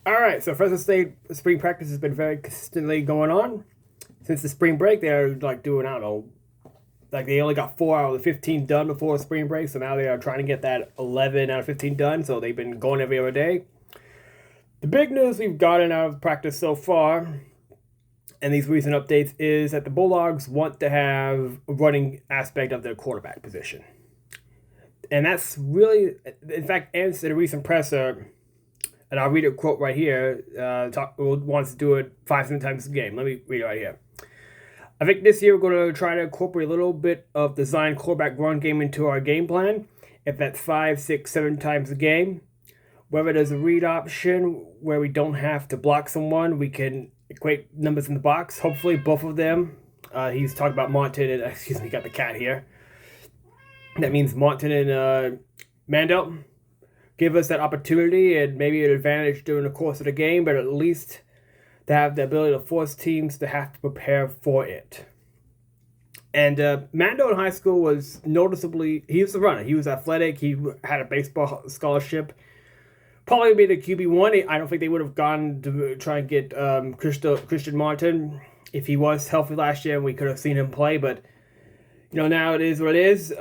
All right, so Fresno State spring practice has been very consistently going on since the spring break. They're like doing, I don't know, like they only got 4 out of the 15 done before spring break, so now they are trying to get that 11 out of 15 done. So they've been going every other day. The big news we've gotten out of practice so far, and these recent updates, is that the Bulldogs want to have a running aspect of their quarterback position, and that's really, in fact, answered a recent presser. And I'll read a quote right here. Wants to do it 5 times a game. Let me read it right here. I think this year we're going to try to incorporate a little bit of design quarterback run game into our game plan. If that's 5, 6, 7 times a game, whether there's a read option where we don't have to block someone, we can equate numbers in the box. Hopefully, both of them. He's talking about Monton and got the cat here. That means Monton and Mandel. Give us that opportunity and maybe an advantage during the course of the game, but at least to have the ability to force teams to have to prepare for it. And Mando in high school was noticeably, he was a runner. He was athletic. He had a baseball scholarship. Probably be the QB1. I don't think they would have gone to try and get Christian Martin if he was healthy last year and we could have seen him play, but now it is what it is.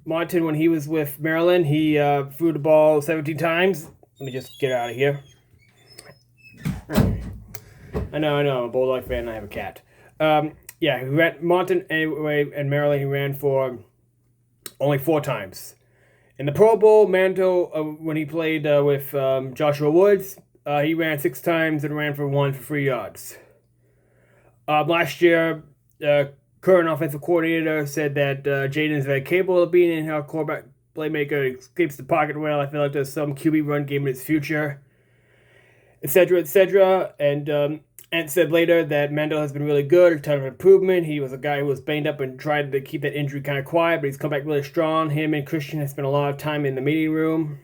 Martin, when he was with Maryland, he threw the ball 17 times. Let me just get out of here. I know, I'm a Bulldog fan and I have a cat. He ran Martin anyway, and Maryland he ran for only 4 times. In the Pro Bowl, Manto, when he played with Joshua Woods, he ran 6 times and ran for 3 yards. Last year, current offensive coordinator said that Jaden is very capable of being in our quarterback playmaker, escapes the pocket well. I feel like there's some QB run game in his future, etc., etc. And said later that Mendel has been really good, a ton of improvement. He was a guy who was banged up and tried to keep that injury kind of quiet, but he's come back really strong. Him and Christian have spent a lot of time in the meeting room.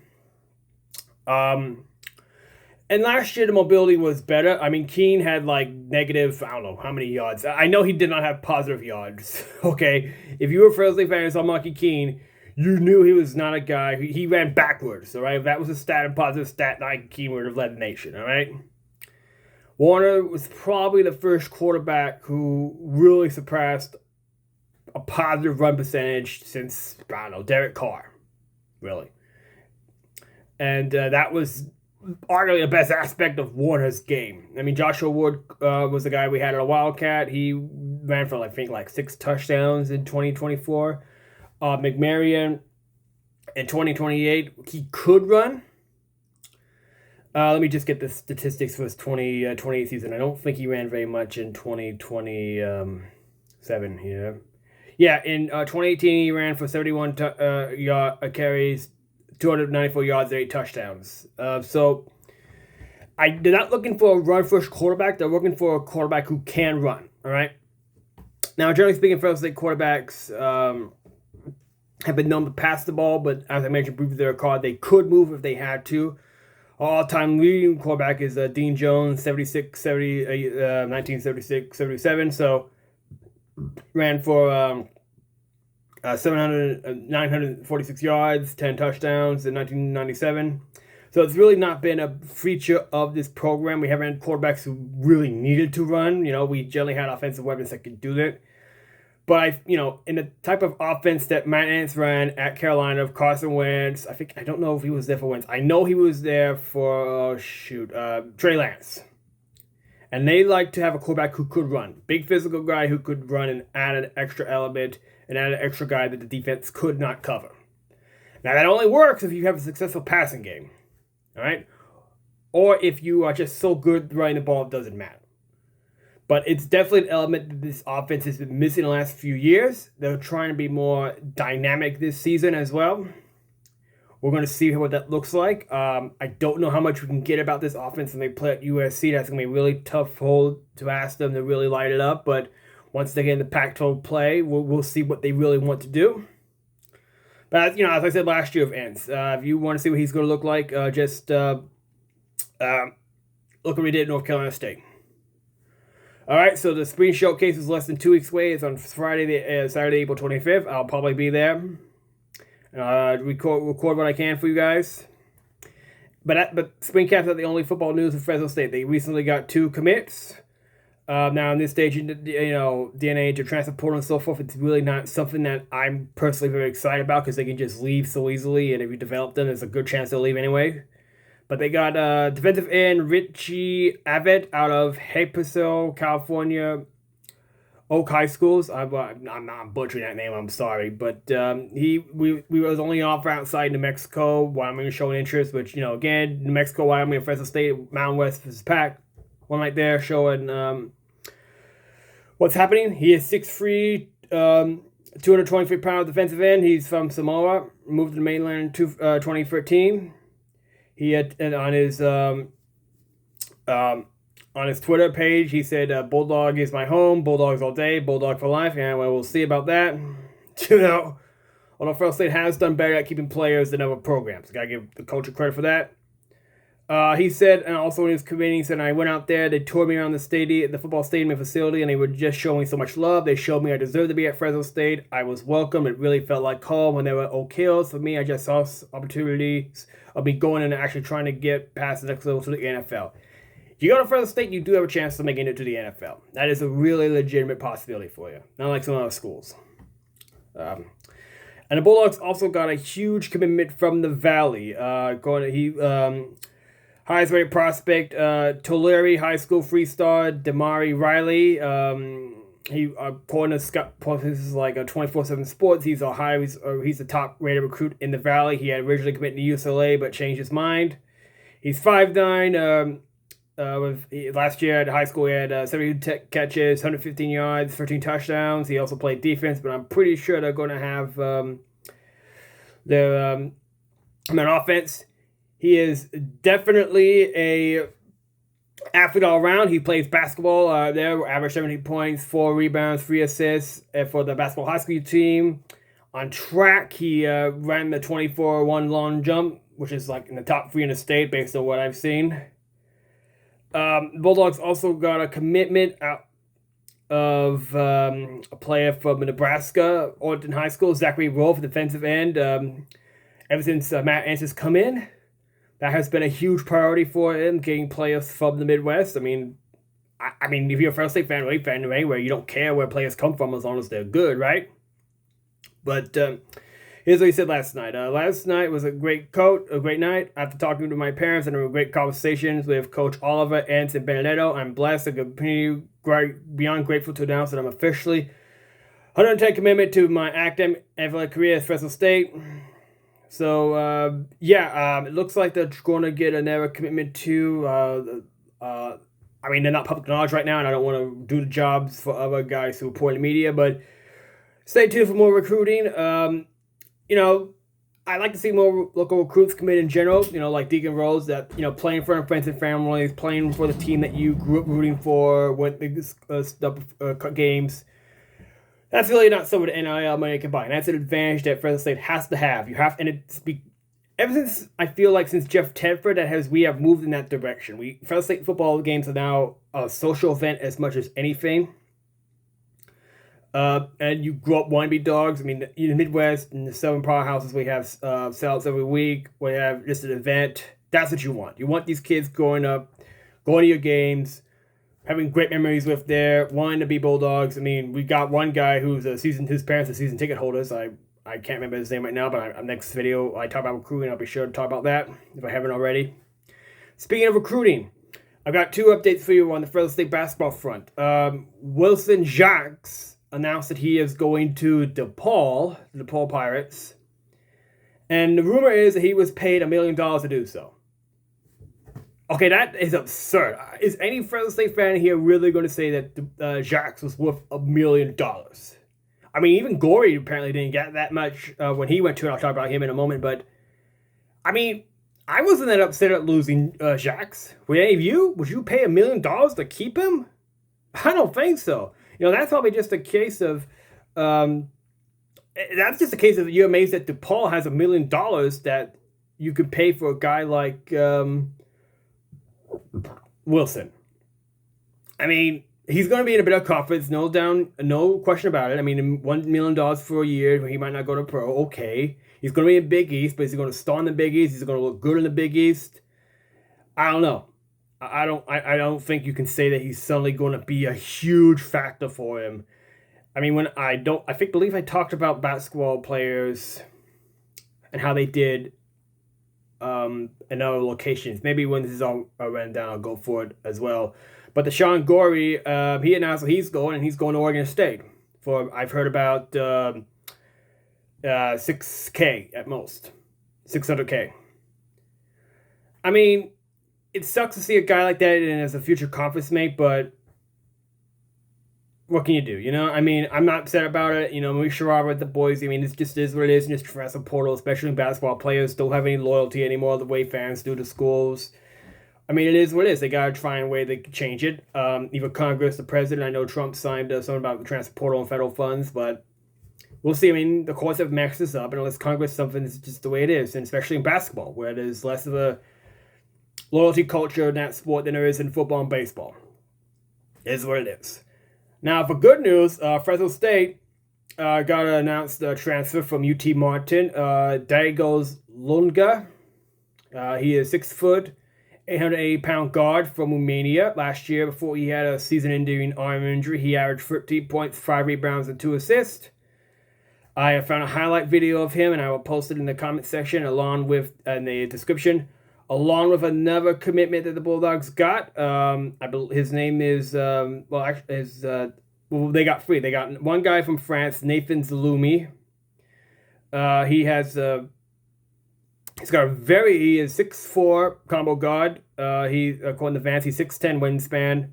And last year, the mobility was better. I mean, Keene had like negative, I don't know how many yards. I know he did not have positive yards. Okay. If you were a Fresno State fan and saw Monkey Keene, you knew he was not a guy. He ran backwards. All right. If that was a stat and positive stat, Nike Keene would have led the nation. All right. Warner was probably the first quarterback who really surpassed a positive run percentage since, I don't know, Derek Carr. Really. And that was arguably the best aspect of Warner's game. I mean, Joshua Wood was the guy we had at a Wildcat. He ran for, I think, like 6 touchdowns in 2024. McMarion in 2028, he could run. Let me just get the statistics for his 2028 season. I don't think he ran very much in 2027 here. Yeah, in 2018, he ran for 71 carries, 294 yards, and 8 touchdowns. So they're not looking for a run-first quarterback. They're looking for a quarterback who can run, all right? Now, generally speaking, Fresno State quarterbacks have been known to pass the ball, but as I mentioned briefly, their card, they could move if they had to. All-time leading quarterback is Dean Jones, 1976, 77. So ran for 946 yards, 10 touchdowns in 1997. So it's really not been a feature of this program. We haven't had quarterbacks who really needed to run. We generally had offensive weapons that could do that. But in the type of offense that Matt Nance ran at Carolina, Carson Wentz, I don't know if he was there for Wentz. I know he was there for Trey Lance. And they like to have a quarterback who could run. Big physical guy who could run and add an extra element and add an extra guy that the defense could not cover. Now, that only works if you have a successful passing game. All right? Or if you are just so good running the ball, it doesn't matter. But it's definitely an element that this offense has been missing the last few years. They're trying to be more dynamic this season as well. We're going to see what that looks like. I don't know how much we can get about this offense when they play at USC. That's going to be a really tough hold to ask them to really light it up. But once they get in the Pac-12 play, we'll see what they really want to do. But, as I said last year of ends, if you want to see what he's going to look like, just look what we did at North Carolina State. All right, so the spring showcase is less than 2 weeks away. It's on Saturday, April 25th. I'll probably be there. Record what I can for you guys. But spring camp's not the only football news in Fresno State. They recently got 2 commits. Now, in this stage, day and age of transfer portal and so forth, it's really not something that I'm personally very excited about because they can just leave so easily, and if you develop them, there's a good chance they'll leave anyway. But they got defensive end Richie Abbott out of Haperso, California, Oak High Schools. I'm butchering that name. I'm sorry, but we was only offer outside New Mexico. Wyoming was showing interest, which again, New Mexico, Wyoming, and Fresno State, Mountain West is packed. One right there showing what's happening. He is 6'3", 223 pound defensive end. He's from Samoa. Moved to the mainland in 2013. He had on his Twitter page, he said, "Bulldog is my home. Bulldogs all day. Bulldog for life." And we'll see about that. Although Fresno State has done better at keeping players than other programs, gotta give the coach credit for that. He said, and also in his committee, he said, "I went out there, they toured me around the football stadium and facility, and they were just showing me so much love. They showed me I deserved to be at Fresno State. I was welcome. It really felt like home when they were okay. For me, I just saw opportunities of me going and actually trying to get past the next level to the NFL. If you go to Fresno State, you do have a chance of making it to the NFL. That is a really legitimate possibility for you, not like some other schools." And the Bulldogs also got a huge commitment from the Valley. Highest rated prospect, Tulare High School free-star Damari Riley. According to Scott, this is like a 24/7 Sports. He's the top rated recruit in the Valley. He had originally committed to UCLA, but changed his mind. He's 5'9". Last year at high school, he had 72 catches, 115 yards, 13 touchdowns. He also played defense, but I'm pretty sure they're going to have their offense. He is definitely a athlete all around. He plays basketball. There, average 17 points, 4 rebounds, 3 assists for the basketball high school team. On track, he ran the 24-1 long jump, which is like in the top 3 in the state based on what I've seen. Bulldogs also got a commitment out of a player from Nebraska, Orton High School, Zachary Wolf, defensive end. Ever since Matt Ansys come in, that has been a huge priority for him, getting players from the Midwest. I mean, if you're a Fresno State fan or a fan anywhere, you don't care where players come from as long as they're good, right? But here's what he said last night. Last night was a great night. After talking to my parents and having great conversations with Coach Oliver, Ants, and Benedetto, I'm blessed and continue beyond grateful to announce that I'm officially 110 commitment to my academic athletic career at Fresno State. So, it looks like they're going to get another commitment to, they're not public knowledge right now, and I don't want to do the jobs for other guys who report in the media, but stay tuned for more recruiting. I like to see more local recruits commit in general, like Deacon Rose, that, playing for friends and families, playing for the team that you grew up rooting for, went the games. That's really not some of the NIL money can buy. And that's an advantage that Fresno State has to have. Ever since, I feel like since Jeff Tedford, we have moved in that direction. Fresno State football games are now a social event as much as anything. And you grow up wanting to be dogs. I mean, in the Midwest, in the Southern powerhouses, we have sales every week. We have just an event. That's what you want. You want these kids growing up, going to your games, having great memories with wanting to be Bulldogs. I mean, we got one guy his parents are season ticket holders. I can't remember his name right now, but next video I talk about recruiting. I'll be sure to talk about that if I haven't already. Speaking of recruiting, I've got 2 updates for you on the Fresno State basketball front. Wilson Jacques announced that he is going to DePaul Pirates. And the rumor is that he was paid $1 million to do so. Okay, that is absurd. Is any Fresno State fan here really going to say that Jacques was worth $1 million? I mean, even Gorey apparently didn't get that much when he went to it. I'll talk about him in a moment. But, I mean, I wasn't that upset at losing Jacques. Would any of you? Would you pay $1 million to keep him? I don't think so. That's probably just a case of... that's just a case of you're amazed that DePaul has $1 million that you could pay for a guy like... Wilson. I mean, he's going to be in a bit of conference, no question about it. I mean, $1 million for a year, he might not go to pro, okay. He's going to be in Big East, but he's going to star in the Big East. He's going to look good in the Big East. I don't know. I don't think you can say that he's suddenly going to be a huge factor for him. I mean, when I believe I talked about basketball players and how they did in other locations. Maybe when this is all ran down, I'll go for it as well. But the Sean Gorey, he announced that he's going, and he's going to Oregon State for, I've heard about 6K at most, 600K. I mean, it sucks to see a guy like that in as a future conference mate, but what can you do? You know, I mean, I'm not upset about it. You know, we sure with the boys. I mean, it just is what it is in this transfer portal, especially basketball players don't have any loyalty anymore the way fans do to schools. I mean, it is what it is. They got to try and way they can change it. Either Congress, the president. I know Trump signed something about the transfer portal and federal funds, but we'll see. I mean, the courts have maxed this up, and unless Congress something is just the way it is, and especially in basketball, where there's less of a loyalty culture in that sport than there is in football and baseball. It is what it is. Now, for good news, Fresno State got to announce the transfer from UT Martin. Dragos Lungu. He is 6 foot, 880-pound guard from Romania. Last year, before he had a season-ending arm injury, he averaged 13.5 rebounds and 2 assists. I have found a highlight video of him, and I will post it in the comment section along with in the description, along with another commitment that the Bulldogs got. I believe his name is they got 3. They got one guy from France, Nathan Zulemie. He is 6'4" combo guard. He, according to Vance, he's 6'10" wingspan.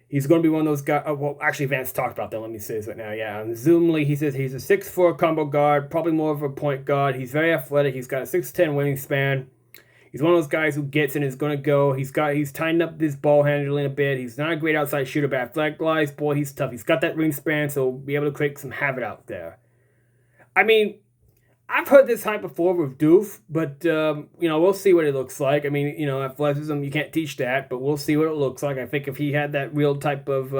He's going to be one of those guys. Well, actually, Vance talked about that. Let me say this right now. Yeah, on Zulemie, he says he's a 6'4" combo guard, probably more of a point guard. He's very athletic. He's got a 6'10" wingspan. He's one of those guys who gets and is going to go. He's tightened up his ball handling a bit. He's not a great outside shooter, but athletic-wise, boy, he's tough. He's got that wingspan, so he'll be able to create some havoc out there. I mean, I've heard this hype before with Doof, but, we'll see what it looks like. I mean, athleticism, you can't teach that, but we'll see what it looks like. I think if he had that real type of...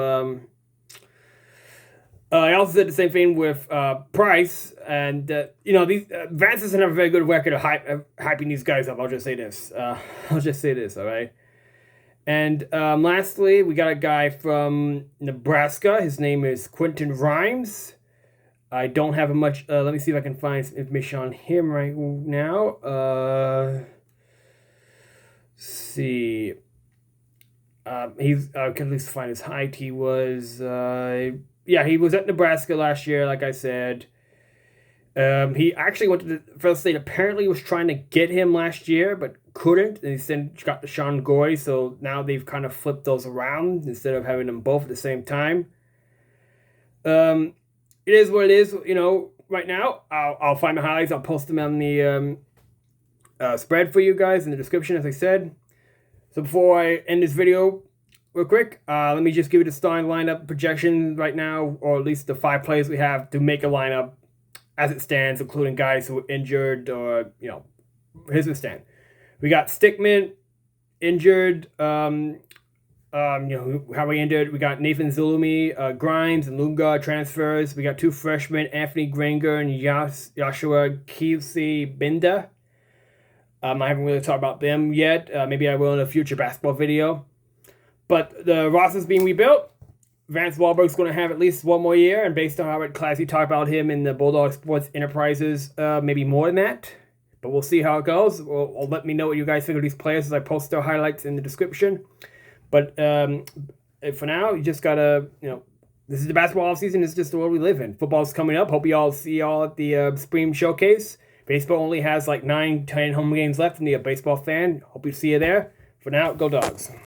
I also said the same thing with Price, and these Vance doesn't have a very good record of hyping these guys up. I'll just say this. All right. And lastly, we got a guy from Nebraska. His name is Quentin Rhymes. I don't have much. Let me see if I can find some information on him right now. See. I can at least find his height. He was. He was at Nebraska last year, like I said. He actually went to the Fresno State. Apparently was trying to get him last year, but couldn't. And he got the Sean Gorey, so now they've kind of flipped those around instead of having them both at the same time. It is what it is, right now. I'll find the highlights. I'll post them on the spread for you guys in the description, as I said. So before I end this video, real quick, let me just give you the starting lineup projection right now, or at least the 5 players we have to make a lineup as it stands, including guys who are injured or, here's the stand. We got Stickman, injured, how we ended. We got Nathan Zulemie, Grimes, and Lungu transfers. We got 2 freshmen, Anthony Granger and Joshua Keeley-Binda. I haven't really talked about them yet. Maybe I will in a future basketball video. But the roster's being rebuilt. Vance Wahlberg's going to have at least 1 more year, and based on how Classy talked about him in the Bulldog Sports Enterprises, maybe more than that. But we'll see how it goes. Or let me know what you guys think of these players as I post their highlights in the description. But for now, you just got to, this is the basketball offseason. It's just the world we live in. Football's coming up. Hope you all see y'all at the Spring Showcase. Baseball only has like 9-10 home games left from the baseball fan. Hope you see you there. For now, go Dogs.